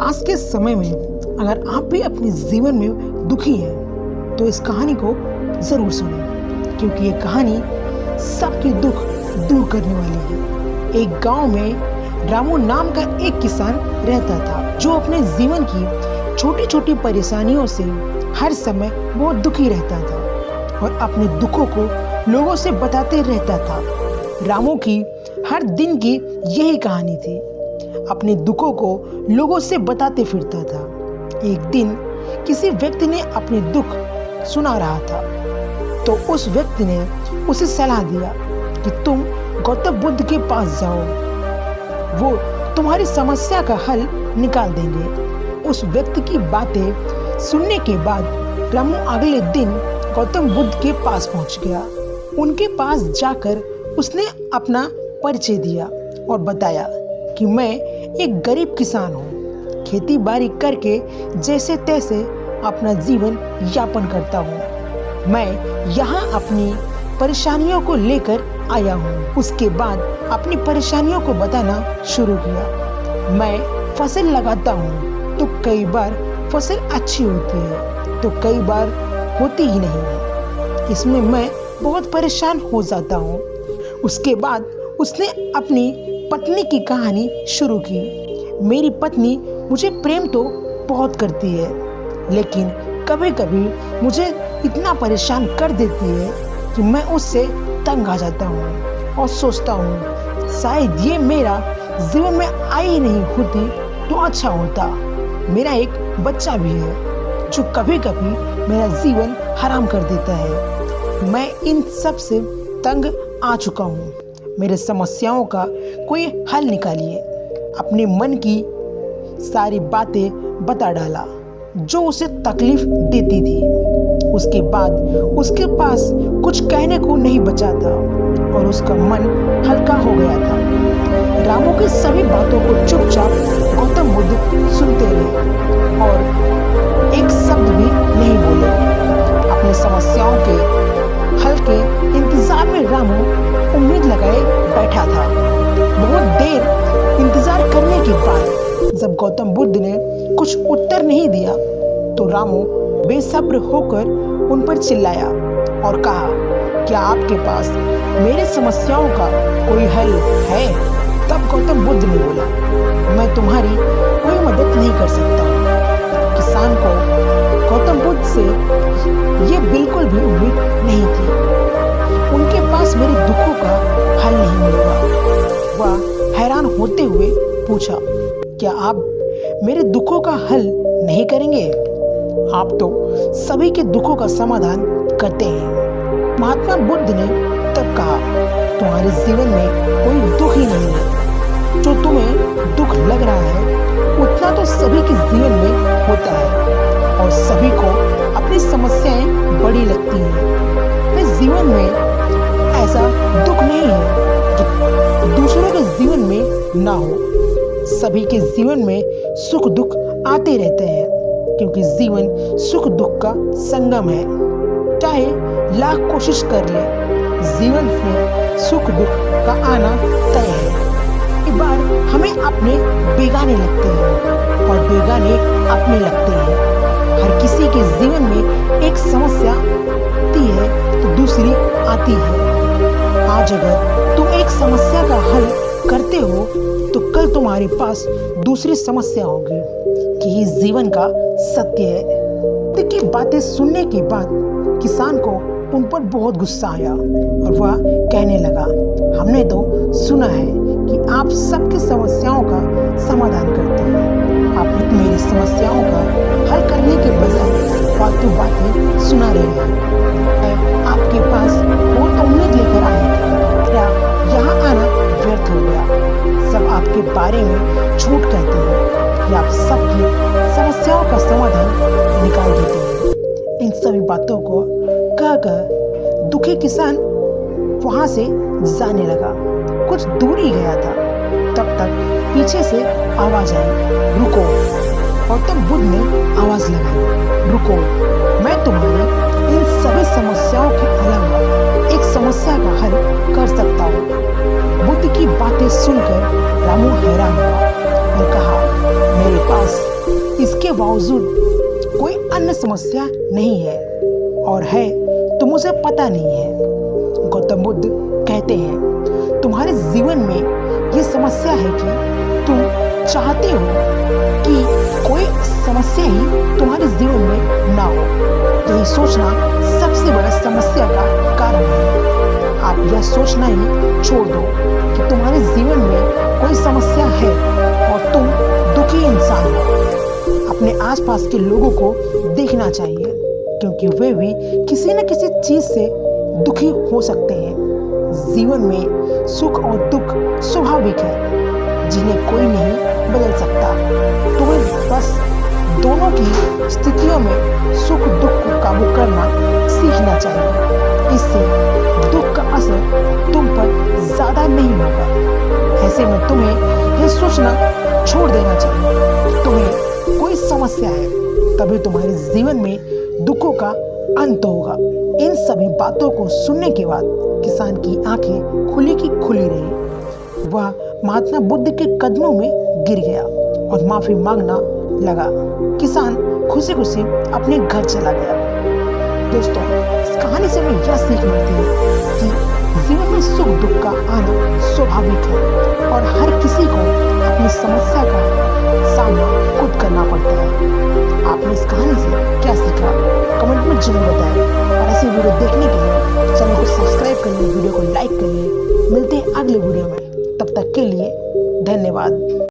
आज के समय में अगर आप भी अपने जीवन में दुखी हैं तो इस कहानी को ज़रूर सुनें, क्योंकि ये कहानी सबके दुख दूर करने वाली है। एक गांव में रामू नाम का एक किसान रहता था, जो अपने जीवन की छोटी छोटी परेशानियों से हर समय बहुत दुखी रहता था और अपने दुखों को लोगों से बताते रहता था। रामू की हर दिन की यही कहानी थी, अपने दुखों को लोगों से बताते फिरता था। एक दिन किसी व्यक्ति ने अपने दुख सुना रहा था, तो उस व्यक्ति ने उसे सलाह दिया कि तुम गौतम बुद्ध के पास जाओ, वो तुम्हारी समस्या का हल निकाल देंगे। उस व्यक्ति की बातें सुनने के बाद रामू अगले दिन गौतम बुद्ध के पास पहुंच गया। उनके पास जाकर उसने अपना परिचय दिया और बताया कि मैं एक गरीब किसान हूँ, खेती बाड़ी करके जैसे तैसे अपना जीवन यापन करता हूँ। मैं यहाँ अपनी परेशानियों को लेकर आया हूँ। उसके बाद अपनी परेशानियों को बताना शुरू किया। मैं फसल लगाता हूँ तो कई बार फसल अच्छी होती है तो कई बार होती ही नहीं है, इसमें मैं बहुत परेशान हो जाता हूँ। उसके बाद उसने अपनी पत्नी की कहानी शुरू की। मेरी पत्नी मुझे प्रेम तो बहुत करती है, लेकिन कभी कभी मुझे इतना परेशान कर देती है कि मैं उससे तंग आ जाता हूँ और सोचता हूँ शायद ये मेरा जीवन में आई नहीं होती तो अच्छा होता। मेरा एक बच्चा भी है जो कभी कभी मेरा जीवन हराम कर देता है। मैं इन सब से तंग आ चुका हूँ। मेरे समस्याओं का कोई हल निकालिए। अपने मन की सारी बातें बता डाला जो उसे तकलीफ देती थी। उसके बाद उसके पास कुछ कहने को नहीं बचा था और उसका मन हल्का हो गया था। रामू की सभी बातों को चुपचाप गौतम बुद्ध सुनते रहे और एक शब्द भी नहीं बोले। अपनी समस्याओं के हल के इंतजार में रामू उम्मीद लगाए बैठा था। बहुत देर इंतजार करने के बाद जब गौतम बुद्ध ने कुछ उत्तर नहीं दिया तो रामू बेसब्र होकर उन पर चिल्लाया और कहा, क्या आपके पास मेरी समस्याओं का कोई हल है? तब गौतम बुद्ध ने बोला, मैं तुम्हारी कोई मदद नहीं कर सकता। किसान को गौतम बुद्ध से ये बिल्कुल भी उम्मीद नहीं थी। उनके पास मेरे दुखों का हल नहीं मिलेगा। वह हैरान होते हुए पूछा, क्या आप मेरे दुखों का हल नहीं करेंगे? आप तो सभी के दुखों का समाधान करते हैं। महात्मा बुद्ध ने तब कहा, तुम्हारे जीवन में कोई दुख ही नहीं है। जो तुम्हें दुख लग रहा है उतना तो सभी के जीवन में होता है और सभी को अपनी समस्याएं बड़ी लगती हैं। इस जीवन में ऐसा दुख नहीं है जो दूसरों के जीवन में ना हो। सभी के जीवन में सुख दुख आते रहते हैं, क्योंकि जीवन सुख दुख का संगम है। चाहे लाख कोशिश कर ले, जीवन में सुख दुख का आना तय है। एक बार हमें अपने बेगाने लगते हैं और बेगाने अपने लगते हैं। हर किसी के जीवन में एक समस्या आती है तो दूसरी आती है। आज अगर तुम एक समस्या का हल करते हो तो कल तुम्हारे पास दूसरी समस्या होगी। यही जीवन का सत्य है। बुद्ध की बातें सुनने के बाद किसान को उन पर बहुत गुस्सा आया और वह कहने लगा, हमने तो सुना है कि आप सबकी समस्याओं का समाधान करते हैं। आप मेरी समस्याओं का हल करने के बजाय फालतू बातें सुना रहे हैं। मैं आपके पास बहुत उम्मीद लेकर आया था, क्या यहाँ आना व्यर्थ हो गया? सब आपके बारे में झूठ कहते हैं कि आप सबकी समस्याओं का समाधान निकाल देते हैं। इन सभी बातों को कहकर दुखी किसान वहां से जाने लगा। कुछ दूर ही गया था, तब तक पीछे से आवाज आई, रुको। गौतम बुद्ध ने आवाज लगाई, रुको, मैं तुम्हारी इन सभी समस्याओं के अलावा एक समस्या का हल कर सकता हूँ। बुद्ध की बातें सुनकर रामू हैरान हुआ और कहा, मेरे पास बावजूद कोई अन्य समस्या नहीं है, और है तो मुझे पता नहीं है। गौतम बुद्ध कहते हैं, तुम्हारे जीवन में ये समस्या है कि तुम चाहते हो कि कोई समस्या ही तुम्हारे जीवन में ना हो। यही सोचना सबसे बड़ा समस्या का कारण है। आप यह सोचना ही छोड़ दो कि तुम्हारे जीवन में कोई समस्या है और तुम दुखी इंसान हो। अपने आसपास के लोगों को देखना चाहिए, क्योंकि वे भी किसी न किसी चीज से दुखी हो सकते हैं। जीवन में सुख और दुख स्वाभाविक है, जिन्हें कोई नहीं बदल सकता। तुम्हें बस दोनों की स्थितियों में सुख दुख को काबू करना सीखना चाहिए। इससे दुख का असर तुम पर ज्यादा नहीं होगा। ऐसे में तुम्हें यह सोचना छोड़ देना चाहिए तुम्हें कोई समस्या है, तभी तुम्हारे जीवन में दुखों का अंत होगा। इन सभी बातों को सुनने के बाद किसान की आंखें खुली की खुली रही। वह महात्मा बुद्ध के कदमों में गिर गया और माफी मांगना लगा। किसान खुशी खुशी अपने घर चला गया। दोस्तों, इस कहानी से हमें यह सीख मिलती है कि जीवन में सुख दुख का आना स्वाभाविक है और हर किसी को अपनी समस्या का सामना खुद करना पड़ता है। आपने इस कहानी से क्या सीखा, कमेंट में जरूर बताएं। और ऐसी वीडियो देखने के लिए चैनल को सब्सक्राइब करिए, वीडियो को लाइक करिए। मिलते हैं अगले वीडियो में, तब तक के लिए धन्यवाद।